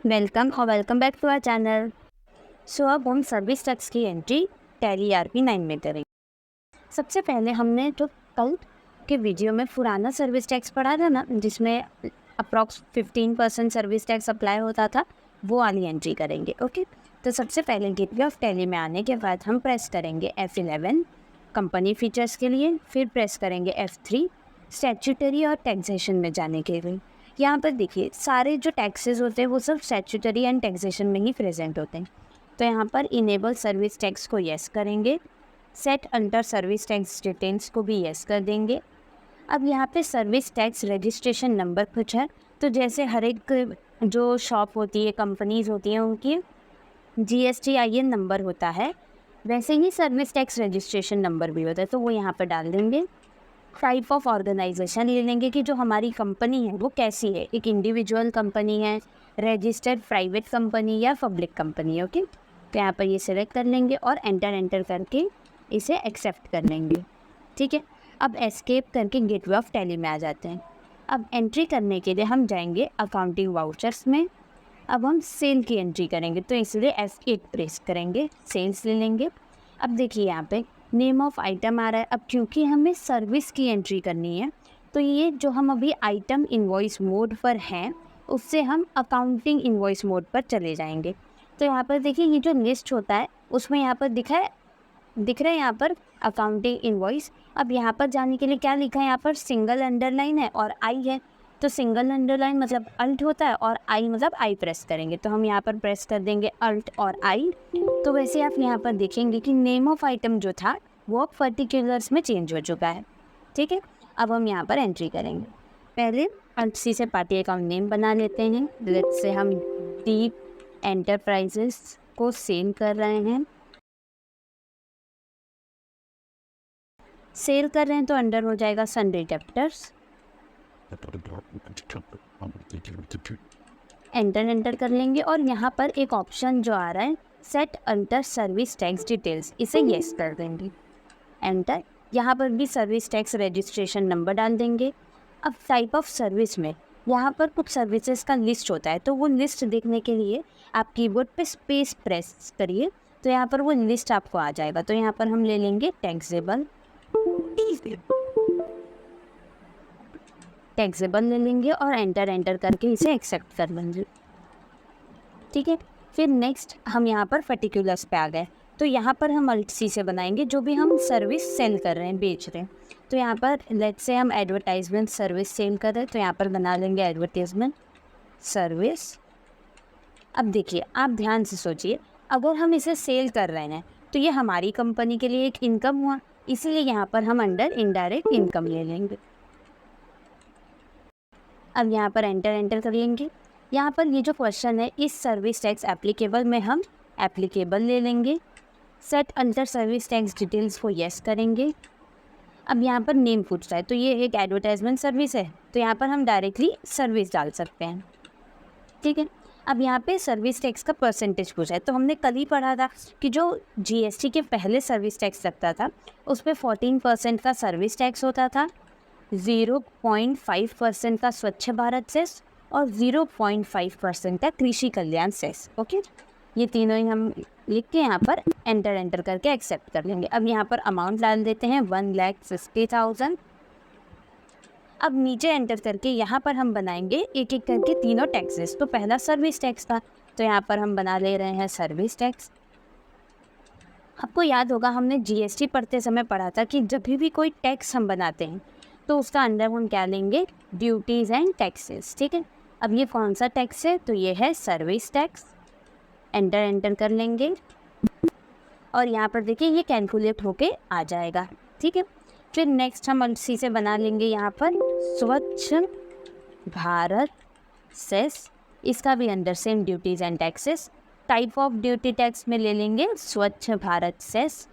Welcome back to our channel. So अब हम service tax की एंट्री टैली ERP-9 में करेंगे। सबसे पहले हमने जो कल के वीडियो में पुराना सर्विस टैक्स पढ़ा था ना, जिसमें अप्रॉक्स 15% सर्विस टैक्स अप्लाई होता था, वो वाली एंट्री करेंगे। ओके, तो सबसे पहले गेटवे ऑफ टैली में आने के बाद हम प्रेस करेंगे F11 कंपनी फीचर्स के लिए, फिर प्रेस करेंगे F3 स्टैट्यूटरी और टैक्सेशन में जाने के लिए। यहाँ पर देखिए सारे जो टैक्सेस होते हैं वो सब स्टैट्यूटरी एंड टैक्सेशन में ही प्रेजेंट होते हैं। तो यहाँ पर इनेबल सर्विस टैक्स को येस करेंगे, set under service tax details को भी येस कर देंगे। अब यहाँ पे सर्विस टैक्स रजिस्ट्रेशन नंबर कुछ है, तो जैसे हर एक जो शॉप होती है, कंपनीज होती हैं, उनकी GSTIN नंबर होता है, वैसे ही सर्विस टैक्स रजिस्ट्रेशन नंबर भी होता है, तो वो यहाँ पर डाल देंगे। टाइप ऑफ ऑर्गेनाइजेशन ले लेंगे कि जो हमारी कंपनी है वो कैसी है, एक इंडिविजुअल कंपनी है, रजिस्टर्ड प्राइवेट कंपनी या पब्लिक कंपनी। ओके, तो यहाँ पर ये सिलेक्ट कर लेंगे और एंटर करके इसे एक्सेप्ट कर लेंगे। ठीक है, अब एस्केप करके गेटवे ऑफ टैली में आ जाते हैं। अब एंट्री करने के लिए हम जाएंगे अकाउंटिंग वाउचर्स में। अब हम सेल की एंट्री करेंगे, तो इसलिए F8 प्रेस करेंगे, सेल्स ले लेंगे। अब देखिए यहाँ पे नेम ऑफ आइटम आ रहा है। अब क्योंकि हमें सर्विस की एंट्री करनी है, तो ये जो हम अभी आइटम इनवॉइस मोड पर हैं, उससे हम अकाउंटिंग इनवॉइस मोड पर चले जाएंगे। तो यहाँ पर देखिए ये जो लिस्ट होता है उसमें यहाँ पर दिख रहा है यहाँ पर अकाउंटिंग इनवॉइस। अब यहाँ पर जाने के लिए क्या लिखा है, यहाँ पर सिंगल अंडरलाइन है और आई है। तो सिंगल अंडरलाइन मतलब अल्ट होता है और आई मतलब आई प्रेस करेंगे, तो हम यहाँ पर प्रेस कर देंगे अल्ट और आई। तो वैसे आप यहाँ पर देखेंगे कि नेम ऑफ आइटम जो था वो पर्टिकुलर्स में चेंज हो चुका है। ठीक है, अब हम यहाँ पर एंट्री करेंगे। पहले अल्ट सी से पार्टी अकाउंट नेम बना लेते हैं। लेट्स से हम दीप एंटरप्राइजेस को सेल कर रहे हैं, सेल कर रहे हैं तो अंडर हो जाएगा सन्ड्री डेब्टर्स। एंटर कर लेंगे और यहाँ पर एक ऑप्शन जो आ रहा है set under service tax details, इसे येस कर देंगे। एंटर, यहाँ पर भी सर्विस टैक्स रजिस्ट्रेशन नंबर डाल देंगे। अब टाइप ऑफ सर्विस में यहाँ पर कुछ सर्विसेज का लिस्ट होता है, तो वो लिस्ट देखने के लिए आप कीबोर्ड पे स्पेस प्रेस करिए, तो यहाँ पर वो लिस्ट आपको आ जाएगा। तो यहाँ पर हम ले लेंगे टैक्सेबल ले लेंगे और एंटर करके इसे एक्सेप्ट कर लेंगे। ठीक है, फिर नेक्स्ट हम यहाँ पर पर्टिकुलर्स पे आ गए, तो यहाँ पर हम अल्ट सी से बनाएंगे जो भी हम सर्विस सेल कर रहे हैं, बेच रहे हैं। तो यहाँ पर लेट्स से हम एडवर्टाइजमेंट सर्विस सेल कर रहे हैं, तो यहाँ पर बना लेंगे एडवर्टाइजमेंट सर्विस। अब देखिए आप ध्यान से सोचिए, अगर हम इसे सेल कर रहे हैं तो ये हमारी कंपनी के लिए एक इनकम हुआ, इसीलिए यहाँ पर हम अंडर इनडायरेक्ट इनकम ले लेंगे। अब यहाँ पर एंटर कर लेंगे। यहाँ पर ये जो क्वेश्चन है इस सर्विस टैक्स एप्लीकेबल में हम एप्लीकेबल ले लेंगे। Set under service tax details को येस करेंगे। अब यहाँ पर नेम पूछता है, तो ये एक एडवर्टाइजमेंट सर्विस है, तो यहाँ पर हम डायरेक्टली सर्विस डाल सकते हैं। ठीक है, अब यहाँ पे सर्विस टैक्स का परसेंटेज पूछा है, तो हमने कल ही पढ़ा था कि जो GST के पहले सर्विस टैक्स लगता था उस पर 14% का सर्विस टैक्स होता था, 0.5% का स्वच्छ भारत सेस और 0.5% का कृषि कल्याण सेस। ओके, ये तीनों ही हम लिख के यहाँ पर एंटर करके एक्सेप्ट कर लेंगे। अब यहाँ पर अमाउंट डाल देते हैं 1,50,000। अब नीचे एंटर करके यहाँ पर हम बनाएंगे एक एक करके तीनों टैक्सेस। तो पहला सर्विस टैक्स था, तो यहाँ पर हम बना ले रहे हैं सर्विस टैक्स। आपको याद होगा हमने GST पढ़ते समय पढ़ा था कि जब भी कोई टैक्स हम बनाते हैं तो उसका अंडर हम क्या लेंगे, ड्यूटीज़ एंड टैक्सेस। ठीक है, अब ये कौन सा टैक्स है, तो ये है सर्विस टैक्स। एंटर कर लेंगे और यहाँ पर देखिए ये कैलकुलेट होके आ जाएगा। ठीक है, फिर नेक्स्ट हम इसी से बना लेंगे यहाँ पर स्वच्छ भारत सेस, इसका भी under same duties and taxes. Type of duty tax में ले लेंगे स्वच्छ भारत सेस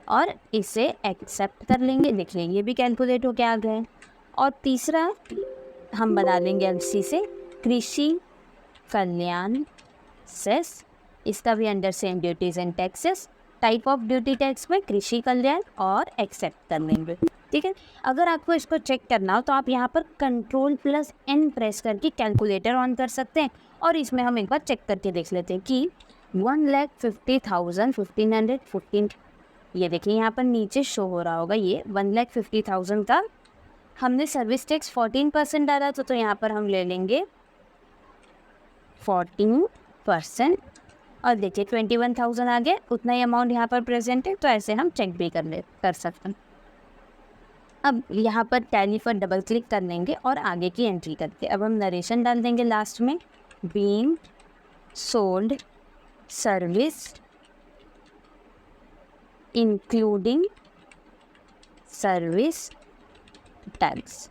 और इसे एक्सेप्ट कर लेंगे। देख लेंगे ये भी कैलकुलेट होके आ गए। और तीसरा हम बना लेंगे LC से कृषि कल्याण सेस, इसका भी under same duties and taxes. Type of duty tax में कृषि कल्याण और एक्सेप्ट कर लेंगे। ठीक है। अगर आपको इसको चेक करना हो तो आप यहाँ पर Ctrl+N प्रेस करके कैलकुलेटर ऑन कर सकते हैं और इसमें हम एक बार चेक करके देख लेते हैं कि 1,50,000 1,515, ये देखिए यहाँ पर नीचे शो हो रहा होगा, ये 1,50,000 का हमने सर्विस टैक्स 14% डाला तो यहाँ पर हम ले लेंगे 14% और देखिए 21,000 आ गया, उतना ही अमाउंट यहाँ पर प्रेजेंट है। तो ऐसे हम चेक भी कर सकते हैं। अब यहाँ पर टैली पर डबल क्लिक कर लेंगे और आगे की एंट्री करके अब हम नरेशन डाल देंगे लास्ट में, being sold service including service tax.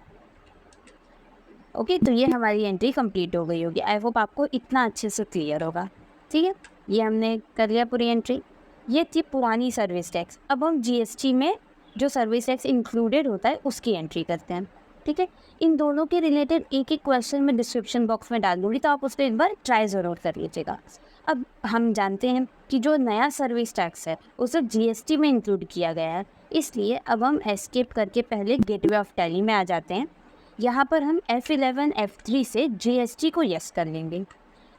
Okay, तो ये हमारी एंट्री कंप्लीट हो गई होगी। आई होप आपको इतना अच्छे से क्लियर होगा। ठीक है, ये हमने कर लिया पूरी एंट्री। ये थी पुरानी सर्विस टैक्स। अब हम जीएसटी में जो सर्विस टैक्स इंक्लूडेड होता है उसकी एंट्री करते हैं। ठीक है, इन दोनों के रिलेटेड एक एक क्वेश्चन मैं डिस्क्रिप्शन बॉक्स में डाल दूँगी, तो आप उसको एक बार ट्राई ज़रूर कर लीजिएगा। अब हम जानते हैं कि जो नया सर्विस टैक्स है उसे जीएसटी में इंक्लूड किया गया है, इसलिए अब हम एस्केप करके पहले गेटवे ऑफ टैली में आ जाते हैं। यहाँ पर हम F11 F3 से जीएसटी को यस कर लेंगे।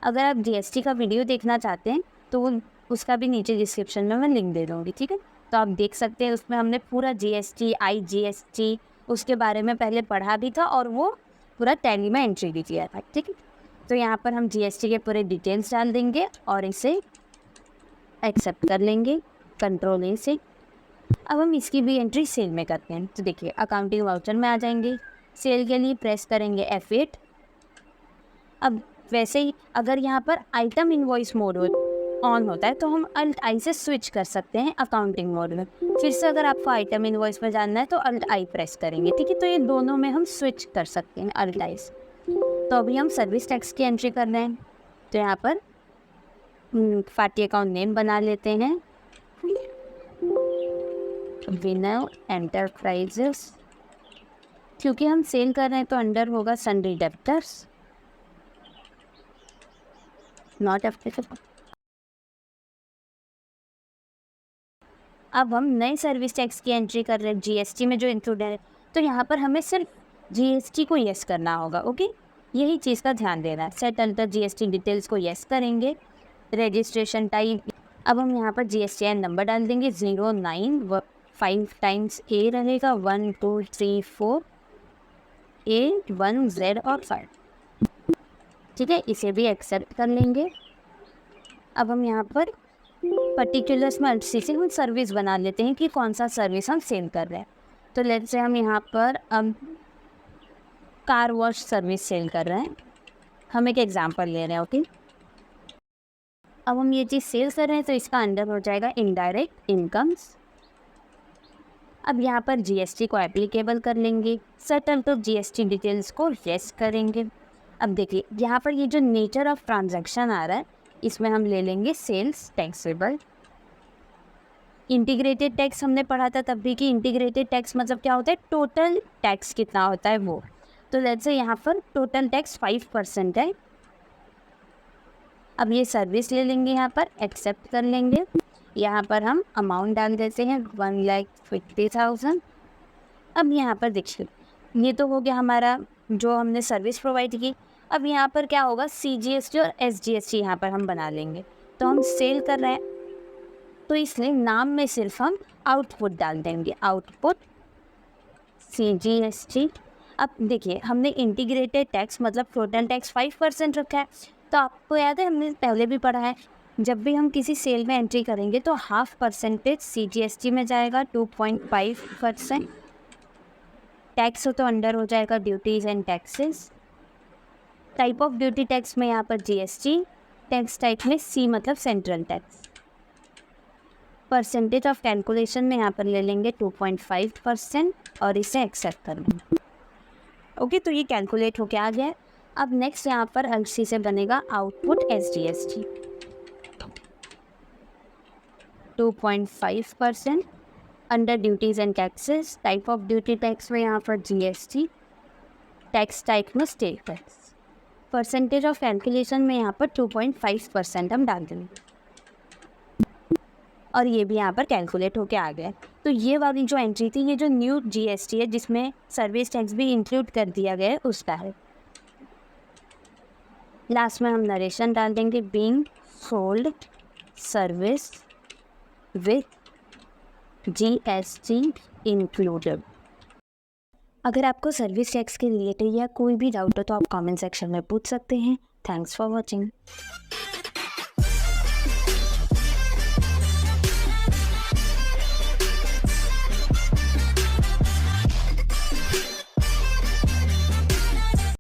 अगर आप जीएसटी का वीडियो देखना चाहते हैं तो उसका भी नीचे डिस्क्रिप्शन में मैं लिंक दे दूँगी। ठीक है, तो आप देख सकते हैं, उसमें हमने पूरा जीएसटी IGST उसके बारे में पहले पढ़ा भी था और वो पूरा टैली में एंट्री भी किया था। ठीक है, तो यहाँ पर हम जीएसटी के पूरे डिटेल्स डाल देंगे और इसे एक्सेप्ट कर लेंगे Ctrl+A से। अब हम इसकी भी एंट्री सेल में करते हैं। तो देखिए अकाउंटिंग वाउचर में आ जाएंगे, सेल के लिए प्रेस करेंगे F8। अब वैसे ही अगर यहाँ पर आइटम इनवॉइस मोड ऑन होता है तो हम Alt+I से स्विच कर सकते हैं अकाउंटिंग मोड में। फिर से अगर आपको आइटम इनवॉइस में जानना है तो Alt+I प्रेस करेंगे। ठीक है, तो ये दोनों में हम स्विच कर सकते हैं Alt+I से। तो अभी हम सर्विस टैक्स की एंट्री कर रहे हैं, तो यहाँ पर पार्टी अकाउंट नेम बना लेते हैं, विनय एंटरप्राइजेस। क्योंकि हम सेल कर रहे हैं तो अंडर होगा सन्ड्री डेब्टर्स, नॉट एप्लीकेबल। अब हम नए सर्विस टैक्स की एंट्री कर रहे हैं जीएसटी में जो इंक्लूड है, तो यहाँ पर हमें सिर्फ जीएसटी को यस करना होगा। ओके, यही चीज़ का ध्यान देना है। सेट अल्टर जीएसटी डिटेल्स को यस करेंगे। रजिस्ट्रेशन टाइप, अब हम यहाँ पर GSTN नंबर डाल देंगे 09, 5 टाइम्स A रहेगा, 1 2 3 4 A 1 Z और 5। ठीक है, इसे भी एक्सेप्ट कर लेंगे। अब हम यहाँ पर पर्टिकुलर्स में से हम सर्विस बना लेते हैं कि कौन सा सर्विस हम सेल कर रहे हैं। तो लेट्स से हम यहाँ पर कार वॉश सर्विस सेल कर रहे हैं। हम एक एग्जांपल ले रहे हैं। ओके, अब हम ये चीज़ सेल कर रहे हैं तो इसका अंडर हो जाएगा इनडायरेक्ट इनकम्स। अब यहाँ पर जीएसटी को एप्लीकेबल कर लेंगे, सेटल तो जीएसटी डिटेल्स को यस करेंगे। अब देखिए यहाँ पर ये जो नेचर ऑफ ट्रांजैक्शन आ रहा है इसमें हम ले लेंगे सेल्स टैक्सेबल। इंटीग्रेटेड टैक्स हमने पढ़ा था तब भी कि इंटीग्रेटेड टैक्स मतलब क्या होता है, टोटल टैक्स कितना होता है वो। तो लेट्स से यहाँ पर टोटल टैक्स 5% है। अब ये सर्विस ले लेंगे, यहाँ पर एक्सेप्ट कर लेंगे। यहाँ पर हम अमाउंट डाल देते हैं 1,50,000। अब यहाँ पर देखिए ये तो हो गया हमारा जो हमने सर्विस प्रोवाइड की। अब यहाँ पर क्या होगा, CGST और SGST यहाँ पर हम बना लेंगे। तो हम सेल कर रहे हैं तो इसलिए नाम में सिर्फ हम आउटपुट डाल देंगे, आउटपुट CGST। अब देखिए हमने इंटीग्रेटेड टैक्स मतलब टोटल टैक्स 5% रखा है। तो आपको याद है हमने पहले भी पढ़ा है, जब भी हम किसी सेल में एंट्री करेंगे तो 0.5% CGST में जाएगा, 2.5% टैक्स हो तो अंडर हो जाएगा duties and taxes. Type of duty tax में यहाँ पर GST, टैक्स टाइप में C मतलब central tax. Percentage of calculation में यहाँ पर ले लेंगे 2.5% और इसे एक्सेप्ट कर लेंगे। ओके, तो ये कैलकुलेट होके आ गया है। अब नेक्स्ट यहाँ पर LC से बनेगा output SGST 2.5% under duties and taxes. Type of duty tax में यहाँ पर GST, टैक्स टाइप में state tax. Percentage of calculation में यहाँ पर 2.5% हम डाल देंगे और ये भी यहाँ पर कैलकुलेट होके आ गया। तो ये वाली जो एंट्री थी, ये जो न्यू जीएसटी है जिसमें सर्विस टैक्स भी इंक्लूड कर दिया गया है, उसका है। लास्ट में हम नरेशन डाल देंगे, being sold service with GST included. अगर आपको सर्विस टैक्स के रिलेटेड या कोई भी डाउट हो तो आप कमेंट सेक्शन में पूछ सकते हैं। Thanks for watching.